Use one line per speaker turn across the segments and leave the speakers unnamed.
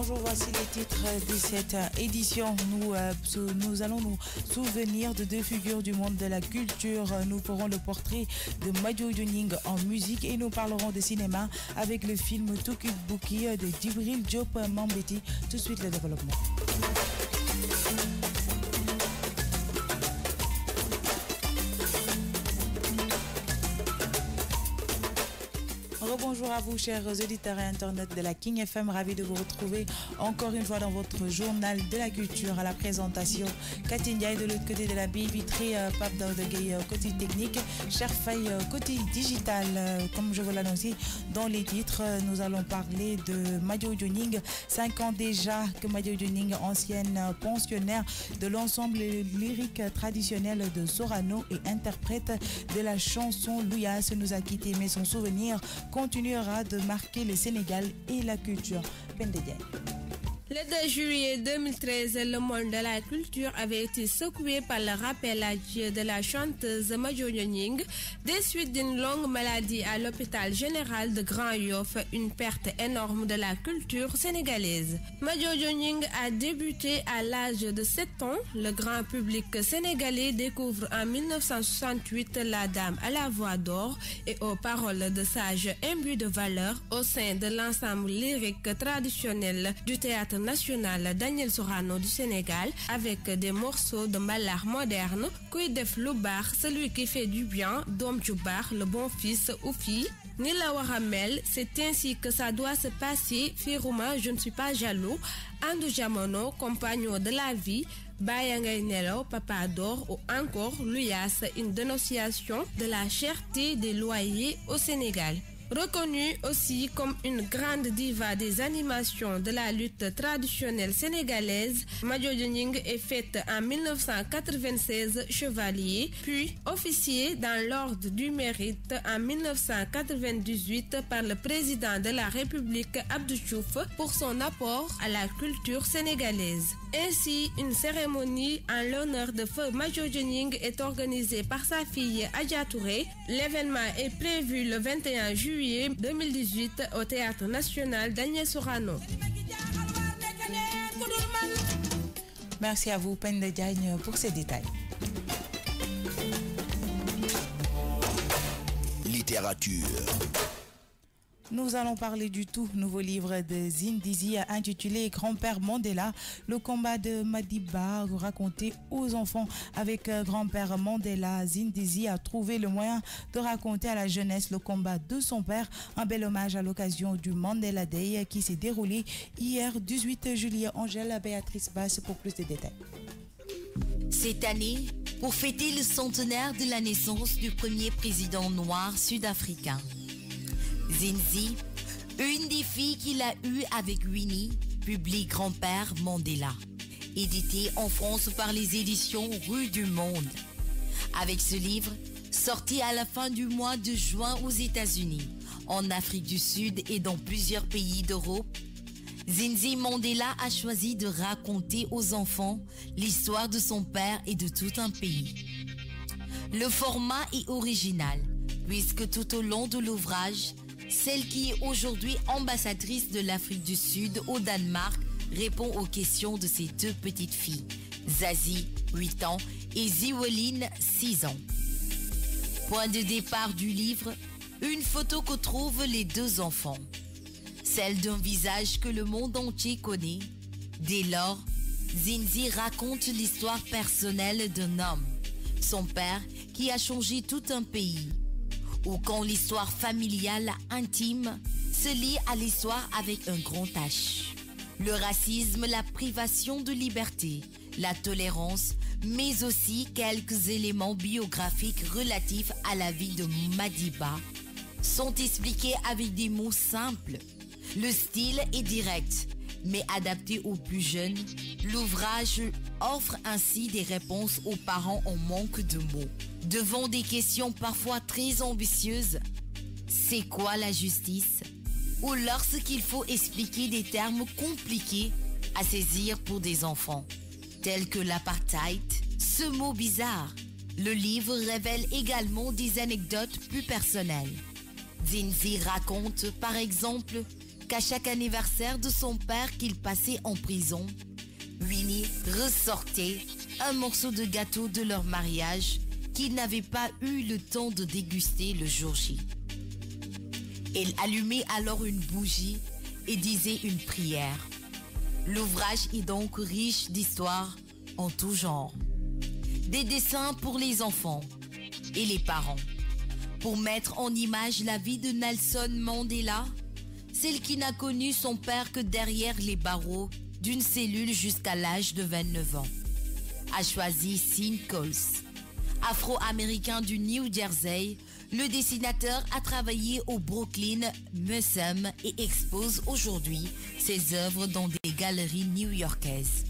Bonjour, voici les titres de cette édition. Nous allons nous souvenir de deux figures du monde de la culture. Nous ferons le portrait de Madjo Dioning en musique et nous parlerons de cinéma avec le film Tukibuki de Djibril Diop Mambéty. Tout de suite, le développement. Bonjour à vous, chers auditeurs et internautes de la King FM. Ravi de vous retrouver encore une fois dans votre journal de la culture. À la présentation, Cathy Ndiaye de l'autre côté de la baie vitrée, Pape Daoudegueye côté technique, Cher Faye côté digital. Comme je vous l'annonce dans les titres, nous allons parler de Madjo Dioning. 5 ans déjà que Madjo Dioning, ancienne pensionnaire de l'ensemble lyrique traditionnel de Sorano et interprète de la chanson Louyas, nous a quitté, mais son souvenir continuera de marquer le Sénégal et la culture. Pendediaye.
Le 2 juillet 2013, le monde de la culture avait été secoué par le rappel à Dieu de la chanteuse Madjo Dioning des suites d'une longue maladie à l'hôpital général de Grand Yoff, une perte énorme de la culture sénégalaise. Madjo Dioning a débuté à l'âge de 7 ans. Le grand public sénégalais découvre en 1968 la dame à la voix d'or et aux paroles de sages imbus de valeur au sein de l'ensemble lyrique traditionnel du théâtre national Daniel Sorano du Sénégal, avec des morceaux de mbalax moderne, Kuy def lu baax, celui qui fait du bien, Dom ju baax, le bon fils ou fille, ni la war a mel, c'est ainsi que ça doit se passer, Firuma, je ne suis pas jaloux, Andu Jamono, compagnon de la vie, Baya ngay nelaw, Papa d'or ou encore Louyas, une dénonciation de la cherté des loyers au Sénégal. Reconnue aussi comme une grande diva des animations de la lutte traditionnelle sénégalaise, Madjo Dioning est faite en 1996 chevalier, puis officier dans l'ordre du mérite en 1998 par le président de la République Abdou Diouf pour son apport à la culture sénégalaise. Ainsi, une cérémonie en l'honneur de feu Madjo Dioning est organisée par sa fille Adja Touré. L'événement est prévu le 21 juillet 2018 au Théâtre National Daniel Sorano.
Merci à vous, Pendediaye, pour ces détails.
Littérature.
Nous allons parler du tout nouveau livre de Zindizi intitulé Grand-père Mandela, le combat de Madiba raconté aux enfants. Avec Grand-père Mandela, Zindizi a trouvé le moyen de raconter à la jeunesse le combat de son père. Un bel hommage à l'occasion du Mandela Day qui s'est déroulé hier 18 juillet. Angèle Béatrice Basse pour plus de détails.
Cette année, pour fêter le centenaire de la naissance du premier président noir sud-africain, Zinzi, une des filles qu'il a eues avec Winnie, publie Grand-père Mandela, édité en France par les éditions Rue du Monde. Avec ce livre, sorti à la fin du mois de juin aux États-Unis, en Afrique du Sud et dans plusieurs pays d'Europe, Zinzi Mandela a choisi de raconter aux enfants l'histoire de son père et de tout un pays. Le format est original, puisque tout au long de l'ouvrage, celle qui est aujourd'hui ambassadrice de l'Afrique du Sud au Danemark répond aux questions de ses deux petites filles, Zazie, 8 ans, et Ziweline, 6 ans. Point de départ du livre, une photo que trouvent les deux enfants. Celle d'un visage que le monde entier connaît. Dès lors, Zinzi raconte l'histoire personnelle d'un homme, son père qui a changé tout un pays. Ou quand l'histoire familiale intime se lie à l'histoire avec un grand H. Le racisme, la privation de liberté, la tolérance, mais aussi quelques éléments biographiques relatifs à la vie de Madiba sont expliqués avec des mots simples. Le style est direct, mais adapté aux plus jeunes. L'ouvrage offre ainsi des réponses aux parents en manque de mots. Devant des questions parfois très ambitieuses, c'est quoi la justice? Ou lorsqu'il faut expliquer des termes compliqués à saisir pour des enfants, tels que l'apartheid, ce mot bizarre. Le livre révèle également des anecdotes plus personnelles. Zinzi raconte par exemple qu'à chaque anniversaire de son père qu'il passait en prison, Winnie ressortait un morceau de gâteau de leur mariage qu'il n'avait pas eu le temps de déguster le jour J. Elle allumait alors une bougie et disait une prière. L'ouvrage est donc riche d'histoires en tout genre. Des dessins pour les enfants et les parents, pour mettre en image la vie de Nelson Mandela, celle qui n'a connu son père que derrière les barreaux d'une cellule jusqu'à l'âge de 29 ans, a choisi Sean Coles. Afro-américain du New Jersey, le dessinateur a travaillé au Brooklyn Museum et expose aujourd'hui ses œuvres dans des galeries new-yorkaises.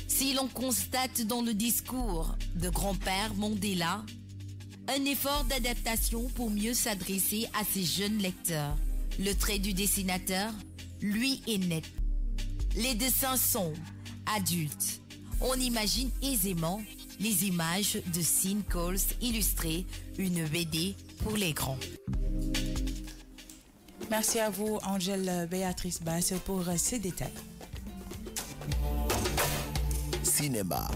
Si l'on constate dans le discours de grand-père Mandela un effort d'adaptation pour mieux s'adresser à ses jeunes lecteurs, le trait du dessinateur, lui, est net. Les dessins sont adultes. On imagine aisément les images de Sean Coles illustrées, une BD pour les grands.
Merci à vous, Angèle Béatrice Basse, pour ces détails.
Cinéma.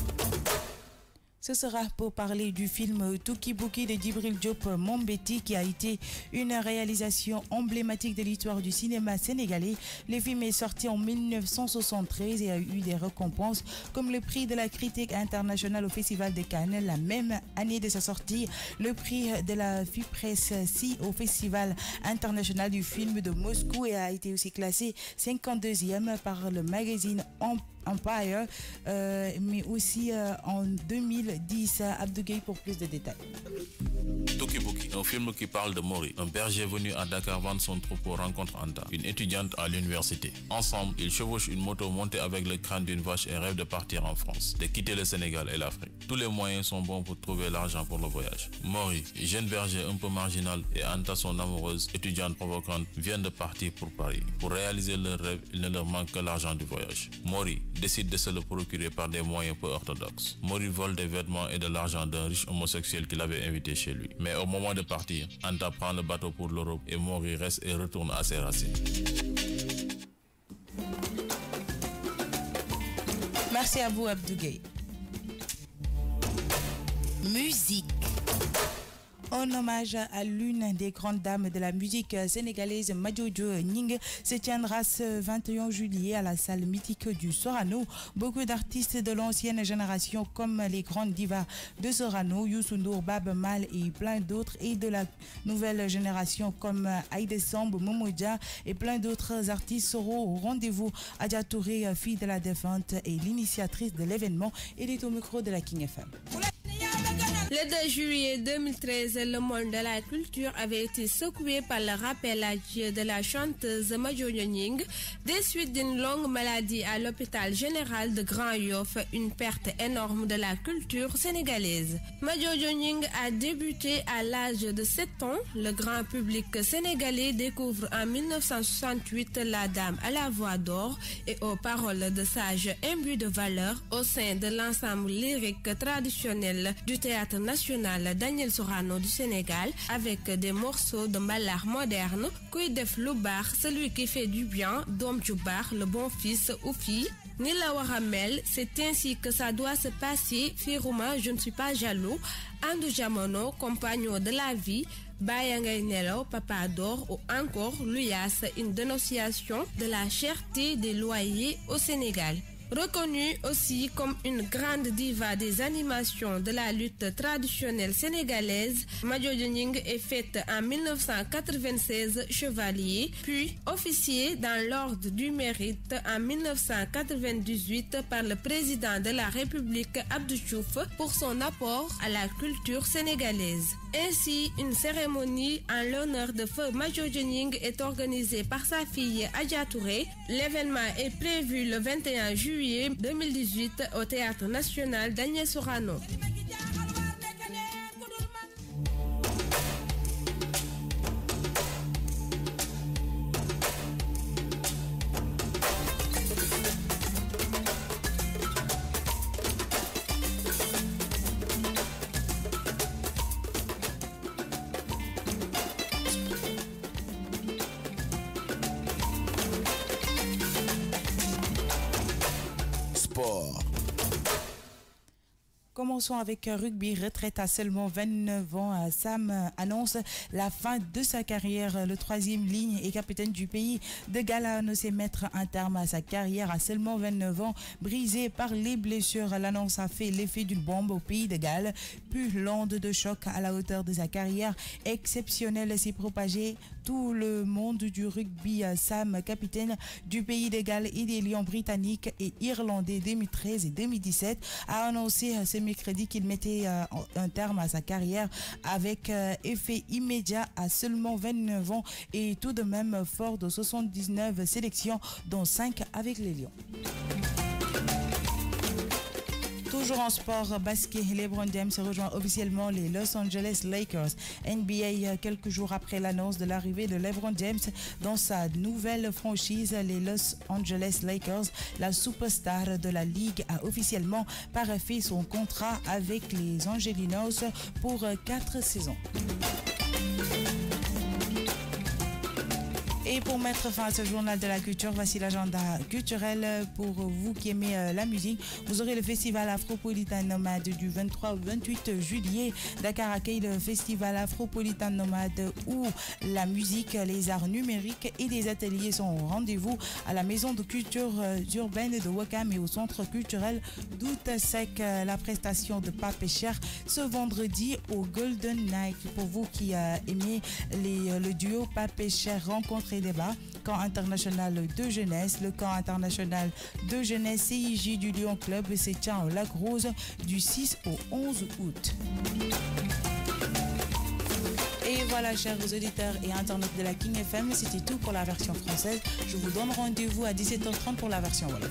Ce sera pour parler du film Tuki-Buki de Djibril Diop Mombeti, qui a été une réalisation emblématique de l'histoire du cinéma sénégalais. Le film est sorti en 1973 et a eu des récompenses comme le prix de la critique internationale au Festival de Cannes. La même année de sa sortie, le prix de la FIPRES au Festival international du film de Moscou, et a été aussi classé 52e par le magazine Empire, mais aussi en 2010. Abdou Gueye pour plus de détails.
Tuki-Buki, un film qui parle de Mori, un berger venu à Dakar vendre son troupeau, rencontre Anta, une étudiante à l'université. Ensemble, ils chevauchent une moto montée avec le crâne d'une vache et rêvent de partir en France, de quitter le Sénégal et l'Afrique. Tous les moyens sont bons pour trouver l'argent pour le voyage. Mori, jeune berger un peu marginal, et Anta, son amoureuse, étudiante provocante, viennent de partir pour Paris. Pour réaliser leur rêve, il ne leur manque que l'argent du voyage. Mori décide de se le procurer par des moyens peu orthodoxes. Mori vole des vêtements et de l'argent d'un riche homosexuel qu'il avait invité chez lui. Mais au moment de partir, Anta prend le bateau pour l'Europe et Mori reste et retourne à ses racines.
Merci à vous, Abdou Gueye.
Musique.
En hommage à l'une des grandes dames de la musique sénégalaise, Madjojo Ning, se tiendra ce 21 juillet à la salle mythique du Sorano. Beaucoup d'artistes de l'ancienne génération, comme les grandes divas de Sorano, Youssou N'Dour, Baaba Maal et plein d'autres, et de la nouvelle génération comme Aïda Samb, Momo Dia et plein d'autres artistes seront au rendez-vous. Adja Touré, fille de la défunte, et l'initiatrice de l'événement, est au micro de la King FM.
Le 2 juillet 2013, le monde de la culture avait été secoué par le rappelage de la chanteuse Madjojo Ning des suites d'une longue maladie à l'hôpital général de Grand Yoff, une perte énorme de la culture sénégalaise. Madjojo Ning a débuté à l'âge de 7 ans. Le grand public sénégalais découvre en 1968 la dame à la voix d'or et aux paroles de sages imbues de valeur au sein de l'ensemble lyrique traditionnel du théâtre national Daniel Sorano du Sénégal, avec des morceaux de mbalax moderne, Kuy def lu baax, celui qui fait du bien, Dom ju baax, le bon fils ou fille, ni la wara mel, c'est ainsi que ça doit se passer. Firuma, je ne suis pas jaloux, Andu Jamono, compagnon de la vie, Baya ngay nelaw, Papa d'or, ou encore Luyas, une dénonciation de la cherté des loyers au Sénégal. Reconnue aussi comme une grande diva des animations de la lutte traditionnelle sénégalaise, Madjojo Ning est faite en 1996 chevalier, puis officier dans l'ordre du mérite en 1998 par le président de la République Abdou Diouf pour son apport à la culture sénégalaise. Ainsi, une cérémonie en l'honneur de feu Madjojo Ning est organisée par sa fille Adja Touré. L'événement est prévu le 21 juillet 2018 au Théâtre national Daniel Sorano.
sport.
Commençons avec rugby. Retraite à seulement 29 ans. Sam annonce la fin de sa carrière. Le troisième ligne et capitaine du pays de Galles a annoncé mettre un terme à sa carrière à seulement 29 ans. Brisé par les blessures, l'annonce a fait l'effet d'une bombe au pays de Galles. Puis l'onde de choc à la hauteur de sa carrière exceptionnelle s'est propagée. Tout le monde du rugby, Sam, capitaine du pays de Galles et des Lions britanniques et irlandais 2013 et 2017, a annoncé ce mercredi qu'il mettait un terme à sa carrière avec effet immédiat à seulement 29 ans et tout de même fort de 79 sélections, dont 5 avec les Lions. Toujours en sport basket, LeBron James rejoint officiellement les Los Angeles Lakers. NBA quelques jours après l'annonce de l'arrivée de LeBron James dans sa nouvelle franchise, les Los Angeles Lakers. La superstar de la ligue a officiellement paraphé son contrat avec les Angelinos pour 4 saisons. Et pour mettre fin à ce journal de la culture, voici l'agenda culturel pour vous qui aimez la musique. Vous aurez le festival Afropolitan Nomade du 23 au 28 juillet. Dakar accueille le festival Afropolitan Nomade où la musique, les arts numériques et des ateliers sont au rendez-vous à la maison de culture urbaine de Ouakam et au centre culturel d'Outasek. La prestation de Pape Cher ce vendredi au Golden Night. Pour vous qui aimez le duo Pape Cher rencontre débat, camp international de jeunesse. Le camp international de jeunesse CIJ du Lyon Club se tient au Lac Rose du 6 au 11 août. Et voilà, chers auditeurs et internautes de la King FM, c'était tout pour la version française. Je vous donne rendez-vous à 17h30 pour la version Wolof.